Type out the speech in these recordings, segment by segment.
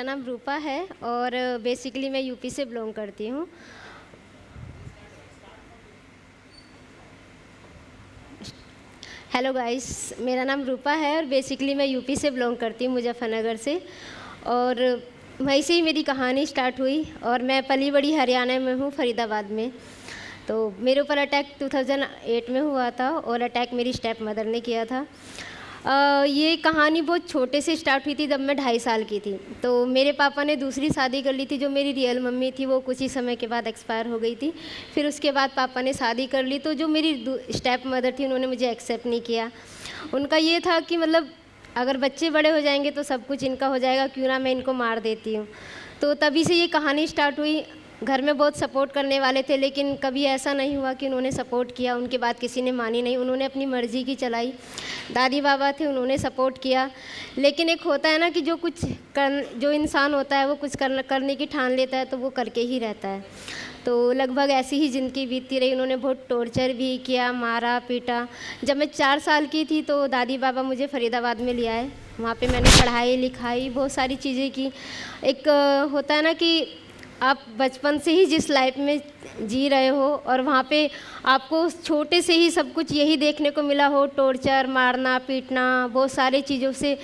मेरा नाम रूपा है और बेसिकली मैं यूपी से बिलोंग करती हूँ। हेलो गाइस, मेरा नाम रूपा है और बेसिकली मैं यूपी से बिलोंग करती हूँ, मुजफ्फरनगर से। और वहीं से ही मेरी कहानी स्टार्ट हुई और मैं पली बड़ी हरियाणा में हूँ, फरीदाबाद में। तो मेरे ऊपर अटैक 2008 में हुआ था और अटैक मेरी स्टेप मदर ने किया था। ये कहानी बहुत छोटे से स्टार्ट हुई थी, जब मैं 2.5 साल की थी। तो मेरे पापा ने दूसरी शादी कर ली थी। जो मेरी रियल मम्मी थी वो कुछ ही समय के बाद एक्सपायर हो गई थी। फिर उसके बाद पापा ने शादी कर ली, तो जो मेरी स्टेप मदर थी उन्होंने मुझे एक्सेप्ट नहीं किया। उनका ये था कि मतलब अगर बच्चे बड़े हो जाएंगे तो सब कुछ इनका हो जाएगा, क्यों ना मैं इनको मार देती हूँ। तो तभी से ये कहानी स्टार्ट हुई। घर में बहुत सपोर्ट करने वाले थे, लेकिन कभी ऐसा नहीं हुआ कि उन्होंने सपोर्ट किया, उनकी बात किसी ने मानी नहीं, उन्होंने अपनी मर्ज़ी की चलाई। दादी बाबा थे, उन्होंने सपोर्ट किया। लेकिन एक होता है ना कि जो इंसान होता है वो कुछ करने की ठान लेता है तो वो करके ही रहता है। तो लगभग ऐसी ही ज़िंदगी बीतती रही। उन्होंने बहुत टॉर्चर भी किया, मारा पीटा। जब मैं 4 साल की थी तो दादी बाबा मुझे फरीदाबाद में ले आए। वहाँ पे मैंने पढ़ाई लिखाई बहुत सारी चीज़ें की। एक होता है ना कि आप बचपन से ही जिस लाइफ में जी रहे हो और वहाँ पे आपको छोटे से ही सब कुछ यही देखने को मिला हो, टॉर्चर, मारना पीटना, बहुत सारी चीज़ों से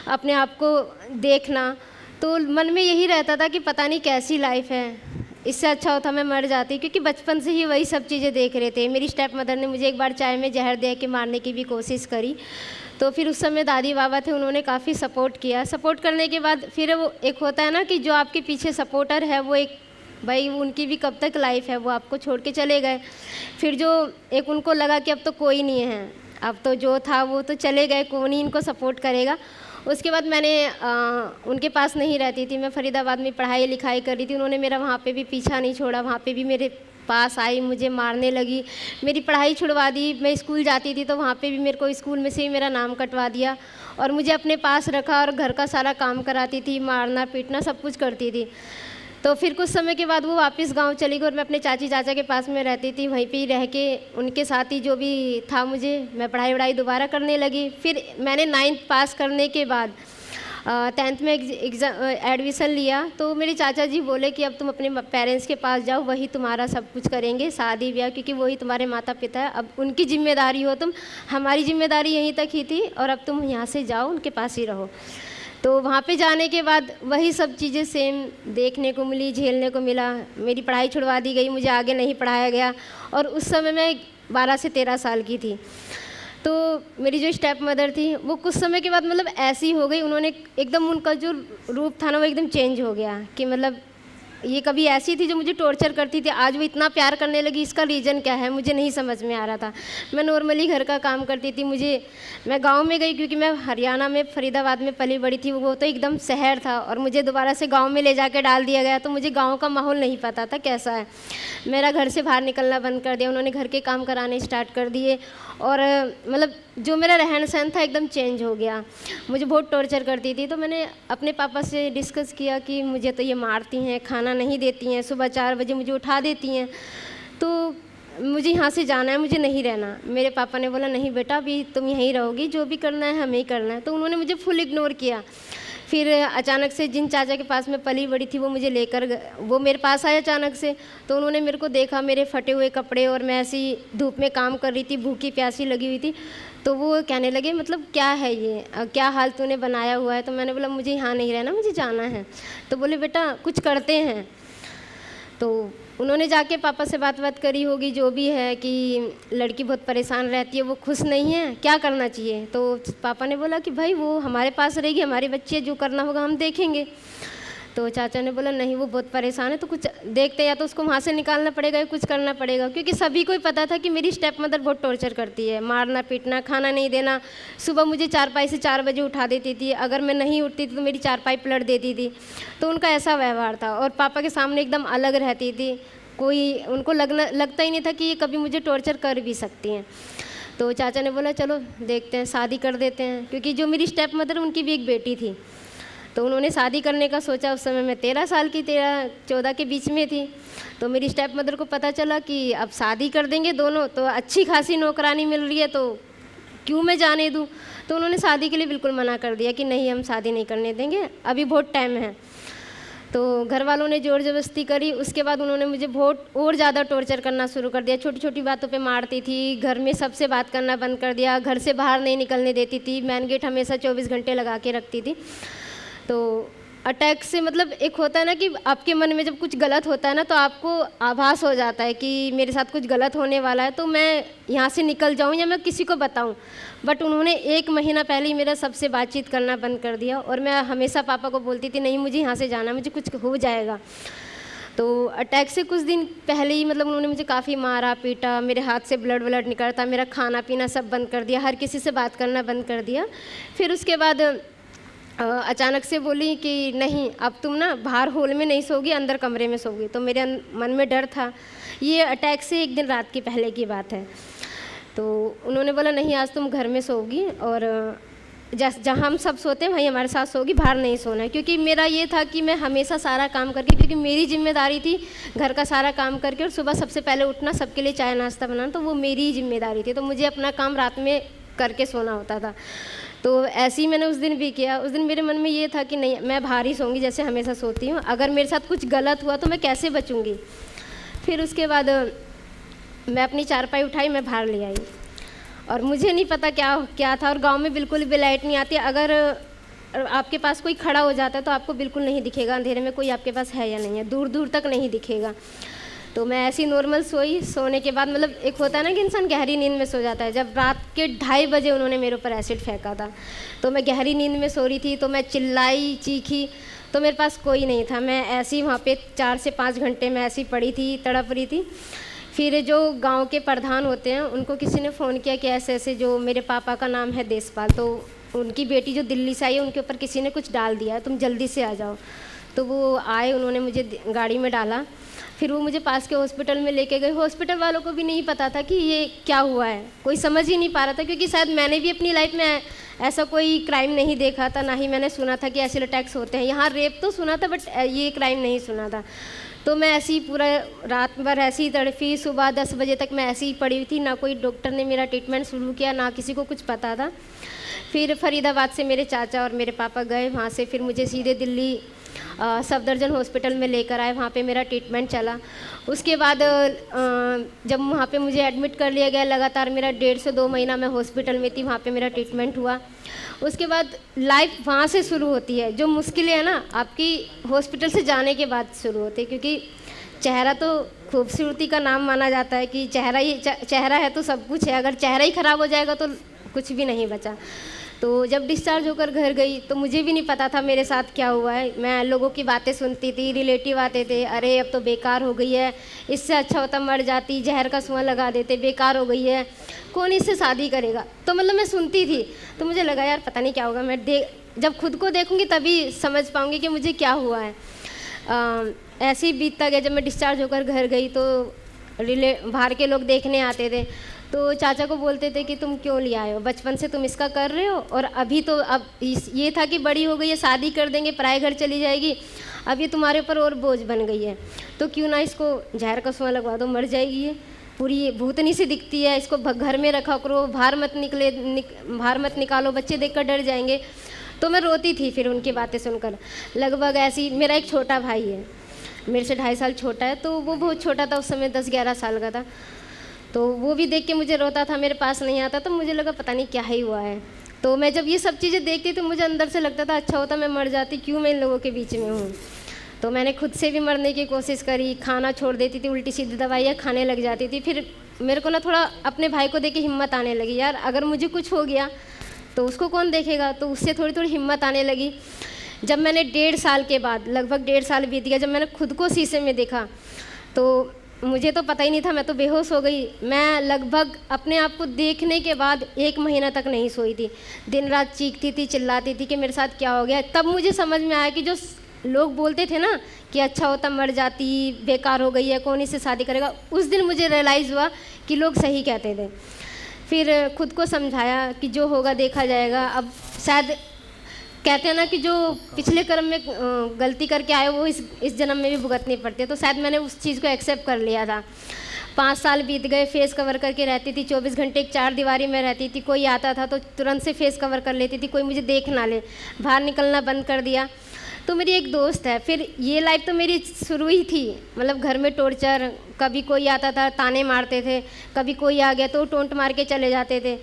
अपने आप को देखना, तो मन में यही रहता था कि पता नहीं कैसी लाइफ है, इससे अच्छा होता मैं मर जाती। क्योंकि बचपन से ही वही सब चीज़ें देख रहे थे। मेरी स्टेप मदर ने मुझे एक बार चाय में जहर दे के मारने की भी कोशिश करी। तो फिर उस समय दादी बाबा थे, उन्होंने काफ़ी सपोर्ट किया। सपोर्ट करने के बाद फिर वो एक होता है ना कि जो आपके पीछे सपोर्टर है वो एक भाई उनकी भी कब तक लाइफ है, वो आपको छोड़ के चले गए। फिर जो एक उनको लगा कि अब तो कोई नहीं है, अब तो जो था वो तो चले गए, कौन ही इनको सपोर्ट करेगा। उसके बाद मैंने उनके पास नहीं रहती थी, मैं फरीदाबाद में पढ़ाई लिखाई कर रही थी। उन्होंने मेरा वहाँ पे भी पीछा नहीं छोड़ा, वहाँ पे भी मेरे पास आई, मुझे मारने लगी, मेरी पढ़ाई छुड़वा दी। मैं स्कूल जाती थी तो वहाँ पे भी मेरे को स्कूल में से ही मेरा नाम कटवा दिया और मुझे अपने पास रखा और घर का सारा काम कराती थी, मारना पीटना सब कुछ करती थी। तो फिर कुछ समय के बाद वो वापस गांव चली गई और मैं अपने चाची चाचा के पास में रहती थी। वहीं पे ही रह के उनके साथ ही जो भी था मुझे, मैं पढ़ाई वढ़ाई दोबारा करने लगी। फिर मैंने 9th पास करने के बाद 10th में एडमिशन लिया। तो मेरे चाचा जी बोले कि अब तुम अपने पेरेंट्स के पास जाओ, वही तुम्हारा सब कुछ करेंगे, शादी ब्याह, क्योंकि वही तुम्हारे माता पिता है, अब उनकी जिम्मेदारी हो तुम, हमारी जिम्मेदारी यहीं तक ही थी और अब तुम यहाँ से जाओ, उनके पास ही रहो। तो वहाँ पे जाने के बाद वही सब चीज़ें सेम देखने को मिली, झेलने को मिला। मेरी पढ़ाई छुड़वा दी गई, मुझे आगे नहीं पढ़ाया गया और उस समय मैं 12 से 13 साल की थी। तो मेरी जो स्टेप मदर थी वो कुछ समय के बाद मतलब ऐसी हो गई, उन्होंने एकदम उनका जो रूप था ना वो एकदम चेंज हो गया। कि मतलब ये कभी ऐसी थी जो मुझे टॉर्चर करती थी, आज वो इतना प्यार करने लगी, इसका रीज़न क्या है मुझे नहीं समझ में आ रहा था। मैं नॉर्मली घर का काम करती थी। मैं गांव में गई क्योंकि मैं हरियाणा में फरीदाबाद में पली बड़ी थी, वो तो एकदम शहर था और मुझे दोबारा से गांव में ले जाके डाल दिया गया। तो मुझे गांव का माहौल नहीं पता था कैसा है। मेरा घर से बाहर निकलना बंद कर दिया, उन्होंने घर के काम कराने स्टार्ट कर दिए और मतलब जो मेरा रहन सहन था एकदम चेंज हो गया। मुझे बहुत टॉर्चर करती थी। तो मैंने अपने पापा से डिस्कस किया कि मुझे तो ये मारती हैं, खाना नहीं देती हैं, सुबह 4 बजे मुझे उठा देती हैं, तो मुझे यहाँ से जाना है, मुझे नहीं रहना। मेरे पापा ने बोला नहीं बेटा, अभी तुम यहीं रहोगी, जो भी करना है हमें ही करना है। तो उन्होंने मुझे फुल इग्नोर किया। फिर अचानक से जिन चाचा के पास में पली बड़ी थी वो मुझे वो मेरे पास आए अचानक से। तो उन्होंने मेरे को देखा, मेरे फटे हुए कपड़े, और मैं ऐसी धूप में काम कर रही थी, भूखी प्यासी लगी हुई थी। तो वो कहने लगे मतलब क्या है ये, क्या हाल तूने बनाया हुआ है। तो मैंने बोला मुझे यहाँ नहीं रहना, मुझे जाना है। तो बोले बेटा कुछ करते हैं। तो उन्होंने जाके पापा से बात करी होगी जो भी है कि लड़की बहुत परेशान रहती है, वो खुश नहीं है, क्या करना चाहिए। तो पापा ने बोला कि भाई वो हमारे पास रहेगी, हमारे बच्चे, जो करना होगा हम देखेंगे। तो चाचा ने बोला नहीं वो बहुत परेशान है, तो कुछ देखते, या तो उसको वहाँ से निकालना पड़ेगा या कुछ करना पड़ेगा। क्योंकि सभी को ही पता था कि मेरी स्टेप मदर बहुत टॉर्चर करती है, मारना पीटना, खाना नहीं देना। सुबह मुझे चारपाई से 4 बजे उठा देती थी, अगर मैं नहीं उठती थी तो मेरी चारपाई पलट देती थी। तो उनका ऐसा व्यवहार था और पापा के सामने एकदम अलग रहती थी। उनको लगता ही नहीं था कि ये कभी मुझे टॉर्चर कर भी सकती हैं। तो चाचा ने बोला चलो देखते हैं, शादी कर देते हैं। क्योंकि जो मेरी स्टेप मदर उनकी भी एक बेटी थी, तो उन्होंने शादी करने का सोचा। उस समय मैं 13 साल की, 13-14 के बीच में थी। तो मेरी स्टेप मदर को पता चला कि अब शादी कर देंगे दोनों, तो अच्छी खासी नौकरानी मिल रही है, तो क्यों मैं जाने दूँ। तो उन्होंने शादी के लिए बिल्कुल मना कर दिया कि नहीं हम शादी नहीं करने देंगे, अभी बहुत टाइम है। तो घर वालों ने ज़ोर ज़बरदस्ती करी। उसके बाद उन्होंने मुझे बहुत और ज़्यादा टॉर्चर करना शुरू कर दिया। छोटी छोटी बातों पे मारती थी, घर में सबसे बात करना बंद कर दिया, घर से बाहर नहीं निकलने देती थी, मेन गेट हमेशा 24 घंटे लगा के रखती थी। तो अटैक से मतलब एक होता है ना कि आपके मन में जब कुछ गलत होता है ना, तो आपको आभास हो जाता है कि मेरे साथ कुछ गलत होने वाला है, तो मैं यहाँ से निकल जाऊँ या मैं किसी को बताऊँ। बट उन्होंने 1 महीना पहले ही मेरा सबसे बातचीत करना बंद कर दिया, और मैं हमेशा पापा को बोलती थी नहीं मुझे यहाँ से जाना, मुझे कुछ हो जाएगा। तो अटैक से कुछ दिन पहले ही मतलब उन्होंने मुझे काफ़ी मारा पीटा, मेरे हाथ से ब्लड व्लड निकलता, मेरा खाना पीना सब बंद कर दिया, हर किसी से बात करना बंद कर दिया। फिर उसके बाद अचानक से बोली कि नहीं अब तुम ना बाहर हॉल में नहीं सोगी, अंदर कमरे में सोगी। तो मेरे मन में डर था। ये अटैक से 1 दिन रात की पहले की बात है। तो उन्होंने बोला नहीं आज तुम घर में सोगी, और जहाँ हम सब सोते हैं वहीं हमारे साथ सोगी, बाहर नहीं सोना है। क्योंकि मेरा ये था कि मैं हमेशा सारा काम करके, क्योंकि मेरी जिम्मेदारी थी घर का सारा काम करके और सुबह सबसे पहले उठना, सबके लिए चाय नाश्ता बनाना, तो वो मेरी ही जिम्मेदारी थी। तो मुझे अपना काम रात में करके सोना होता था। तो ऐसे ही मैंने उस दिन भी किया। उस दिन मेरे मन में ये था कि नहीं मैं बाहर ही सोऊंगी जैसे हमेशा सोती हूँ, अगर मेरे साथ कुछ गलत हुआ तो मैं कैसे बचूंगी। फिर उसके बाद मैं अपनी चारपाई उठाई, मैं बाहर ले आई, और मुझे नहीं पता क्या क्या था। और गांव में बिल्कुल भी लाइट नहीं आती, अगर आपके पास कोई खड़ा हो जाता है तो आपको बिल्कुल नहीं दिखेगा अंधेरे में कोई आपके पास है या नहीं है, दूर दूर तक नहीं दिखेगा। तो मैं ऐसी नॉर्मल सोई। सोने के बाद मतलब एक होता है ना कि इंसान गहरी नींद में सो जाता है। जब रात के 2:30 बजे उन्होंने मेरे ऊपर एसिड फेंका था, तो मैं गहरी नींद में सो रही थी। तो मैं चिल्लाई चीखी, तो मेरे पास कोई नहीं था। मैं ऐसी ही वहाँ पे 4 से 5 घंटे में ऐसी पड़ी थी, तड़प रही थी। फिर जो गांव के प्रधान होते हैं उनको किसी ने फ़ोन किया कि ऐसे ऐसे, जो मेरे पापा का नाम है देशपाल, तो उनकी बेटी जो दिल्ली से आई है उनके ऊपर किसी ने कुछ डाल दिया है, तुम जल्दी से आ जाओ। तो वो आए, उन्होंने मुझे गाड़ी में डाला, फिर वो मुझे पास के हॉस्पिटल में लेके गए। हॉस्पिटल वालों को भी नहीं पता था कि ये क्या हुआ है, कोई समझ ही नहीं पा रहा था, क्योंकि शायद मैंने भी अपनी लाइफ में ऐसा कोई क्राइम नहीं देखा था, ना ही मैंने सुना था कि एसिड अटैक्स होते हैं। यहाँ रेप तो सुना था बट ये क्राइम नहीं सुना था। तो मैं ऐसी पूरा रात भर ऐसी ही तड़फी, सुबह 10 बजे तक मैं ऐसी ही पड़ी हुई थी, ना कोई डॉक्टर ने मेरा ट्रीटमेंट शुरू किया, ना किसी को कुछ पता था। फिर फरीदाबाद से मेरे चाचा और मेरे पापा गए, वहाँ से फिर मुझे सीधे दिल्ली सफदरजंग हॉस्पिटल में लेकर आए, वहाँ पे मेरा ट्रीटमेंट चला। उसके बाद जब वहाँ पे मुझे एडमिट कर लिया गया, लगातार मेरा 1.5 से 2 महीना मैं हॉस्पिटल में थी, वहाँ पे मेरा ट्रीटमेंट हुआ। उसके बाद लाइफ वहाँ से शुरू होती है। जो मुश्किलें हैं ना आपकी हॉस्पिटल से जाने के बाद शुरू होती है, क्योंकि चेहरा तो खूबसूरती का नाम माना जाता है कि चेहरा है तो सब कुछ है, अगर चेहरा ही ख़राब हो जाएगा तो कुछ भी नहीं बचा। तो जब डिस्चार्ज होकर घर गई तो मुझे भी नहीं पता था मेरे साथ क्या हुआ है। मैं लोगों की बातें सुनती थी, रिलेटिव आते थे, अरे अब तो बेकार हो गई है, इससे अच्छा होता मर जाती, जहर का सुआं लगा देते, बेकार हो गई है, कौन इससे शादी करेगा। तो मतलब मैं सुनती थी, तो मुझे लगा यार पता नहीं क्या होगा, मैं जब खुद को देखूँगी तभी समझ पाऊँगी कि मुझे क्या हुआ है। ऐसे ही बीतता गया। जब मैं डिस्चार्ज होकर घर गई तो बाहर के लोग देखने आते थे, तो चाचा को बोलते थे कि तुम क्यों ले आए हो, बचपन से तुम इसका कर रहे हो, और अभी तो अब ये था कि बड़ी हो गई है, शादी कर देंगे, पराए घर चली जाएगी, अब ये तुम्हारे ऊपर और बोझ बन गई है, तो क्यों ना इसको जहर का सुआं लगवा दो, मर जाएगी ये, पूरी भूतनी सी दिखती है, इसको घर में रखा करो, बाहर मत निकालो, बच्चे देखकर डर जाएंगे। तो मैं रोती थी फिर उनकी बातें सुनकर। लगभग ऐसी, मेरा एक छोटा भाई है, मेरे से 2.5 साल छोटा है, तो वो बहुत छोटा था उस समय, 10-11 साल का था। तो वो भी देख के मुझे रोता था, मेरे पास नहीं आता, तो मुझे लगा पता नहीं क्या ही हुआ है। तो मैं जब ये सब चीज़ें देखती तो मुझे अंदर से लगता था अच्छा होता मैं मर जाती, क्यों मैं इन लोगों के बीच में हूँ। तो मैंने खुद से भी मरने की कोशिश करी, खाना छोड़ देती थी, उल्टी सीधी दवाइयाँ खाने लग जाती थी। फिर मेरे को ना थोड़ा अपने भाई को देख के हिम्मत आने लगी, यार अगर मुझे कुछ हो गया तो उसको कौन देखेगा, तो उससे थोड़ी थोड़ी हिम्मत आने लगी। जब मैंने 1.5 साल के बाद, लगभग 1.5 साल बीत गया, जब मैंने खुद को शीशे में देखा तो मुझे तो पता ही नहीं था, मैं तो बेहोश हो गई। मैं लगभग अपने आप को देखने के बाद 1 महीना तक नहीं सोई थी, दिन रात चीखती थी, चिल्लाती थी कि मेरे साथ क्या हो गया। तब मुझे समझ में आया कि जो लोग बोलते थे ना कि अच्छा होता मर जाती, बेकार हो गई है, कौन इससे शादी करेगा, उस दिन मुझे रियलाइज़ हुआ कि लोग सही कहते थे। फिर खुद को समझाया कि जो होगा देखा जाएगा। अब शायद कहते हैं ना कि जो पिछले कर्म में गलती करके आए वो इस जन्म में भी भुगतनी पड़ती है, तो शायद मैंने उस चीज़ को एक्सेप्ट कर लिया था। 5 साल बीत गए, फेस कवर करके रहती थी, 24 घंटे एक 4 दीवारी में रहती थी, कोई आता था तो तुरंत से फेस कवर कर लेती थी, कोई मुझे देख ना ले, बाहर निकलना बंद कर दिया। तो मेरी एक दोस्त है, फिर ये लाइफ तो मेरी शुरू ही थी, मतलब घर में टॉर्चर, कभी कोई आता था ताने मारते थे, कभी कोई आ गया तो टोंट मार के चले जाते थे,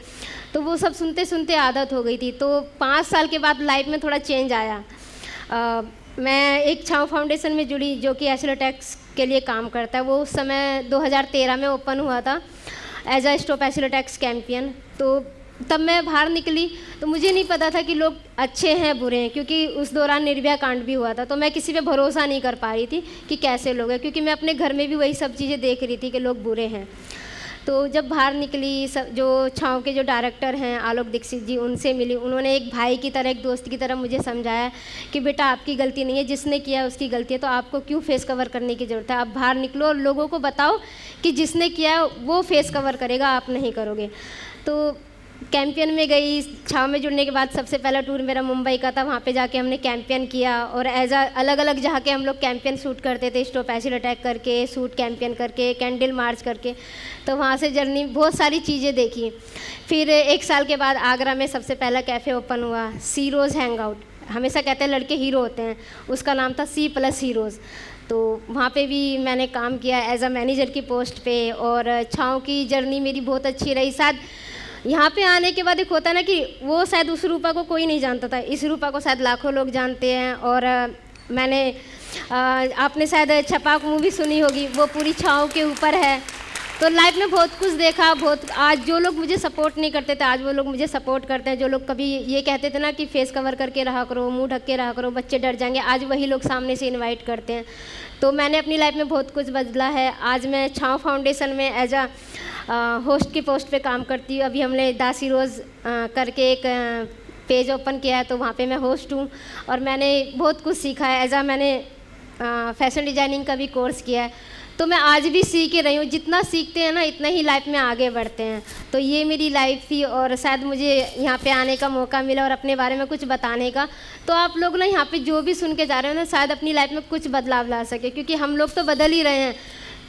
तो वो सब सुनते सुनते आदत हो गई थी। तो 5 साल के बाद लाइफ में थोड़ा चेंज आया। मैं एक छाँव फाउंडेशन में जुड़ी जो कि एसिलोटैक्स के लिए काम करता है। वो उस समय 2013 में ओपन हुआ था एज अ स्टॉप एसिलोटैक्स कैंपियन। तो तब मैं बाहर निकली तो मुझे नहीं पता था कि लोग अच्छे हैं बुरे हैं, क्योंकि उस दौरान निर्भया कांड भी हुआ था। तो मैं किसी पे भरोसा नहीं कर पा रही थी कि कैसे लोग हैं, क्योंकि मैं अपने घर में भी वही सब चीज़ें देख रही थी कि लोग बुरे हैं। तो जब बाहर निकली, सब जो छाँव के जो डायरेक्टर हैं आलोक दीक्षित जी, उनसे मिली। उन्होंने एक भाई की तरह, एक दोस्त की तरह मुझे समझाया कि बेटा आपकी गलती नहीं है, जिसने किया है उसकी गलती है, तो आपको क्यों फेस कवर करने की ज़रूरत है। आप बाहर निकलो और लोगों को बताओ कि जिसने किया है वो फेस कवर करेगा, आप नहीं करोगे। तो कैंपियन में गई। छाँव में जुड़ने के बाद सबसे पहला टूर मेरा मुंबई का था। वहाँ पे जाके हमने कैंपियन किया और एज अ अलग अलग जगह के हम लोग कैंपियन शूट करते थे, स्टॉप एसिड अटैक करके, शूट कैंपियन करके, कैंडल मार्च करके। तो वहाँ से जर्नी बहुत सारी चीज़ें देखी। फिर 1 साल के बाद आगरा में सबसे पहला कैफ़े ओपन हुआ, सी रोज़ हैंग आउट। हमेशा कहते हैं लड़के हीरो होते हैं, उसका नाम था C+ हीरोज़। तो वहाँ पे भी मैंने काम किया एज अ मैनेजर की पोस्ट पे। और छाँव की जर्नी मेरी बहुत अच्छी रही। शायद यहाँ पे आने के बाद एक होता है ना कि वो शायद उस रूपा को कोई नहीं जानता था, इस रूपा को शायद लाखों लोग जानते हैं। और मैंने आपने शायद छपाक मूवी सुनी होगी, वो पूरी छाँव के ऊपर है। तो लाइफ में बहुत कुछ देखा, बहुत। आज जो लोग मुझे सपोर्ट नहीं करते थे, आज वो लोग मुझे सपोर्ट करते हैं। जो लोग कभी ये कहते थे ना कि फेस कवर करके रहा करो, मुंह ढक के रहा करो, बच्चे डर जाएंगे, आज वही लोग सामने से इनवाइट करते हैं। तो मैंने अपनी लाइफ में बहुत कुछ बदला है। आज मैं छाँव फाउंडेशन में एज अ होस्ट की पोस्ट पे काम करती हूँ। अभी हमने दासी रोज़ करके एक पेज ओपन किया है, तो वहाँ पे मैं होस्ट हूँ और मैंने बहुत कुछ सीखा है। एज अ मैंने फैशन डिज़ाइनिंग का भी कोर्स किया है, तो मैं आज भी सीख ही रही हूँ। जितना सीखते हैं ना इतना ही लाइफ में आगे बढ़ते हैं। तो ये मेरी लाइफ थी और शायद मुझे यहाँ पे आने का मौका मिला और अपने बारे में कुछ बताने का। तो आप लोग ना यहाँ पे जो भी सुन के जा रहे हो ना, शायद अपनी लाइफ में कुछ बदलाव ला सके, क्योंकि हम लोग तो बदल ही रहे हैं।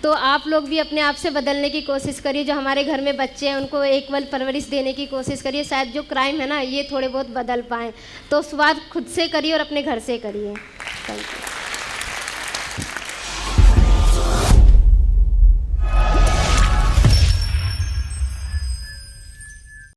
तो आप लोग भी अपने आप से बदलने की कोशिश करिए। जो हमारे घर में बच्चे हैं उनको इक्वल परवरिश देने की कोशिश करिए। शायद जो क्राइम है ना ये थोड़े बहुत बदल पाएँ। तो शुरुआत खुद से करिए और अपने घर से करिए। Thank you.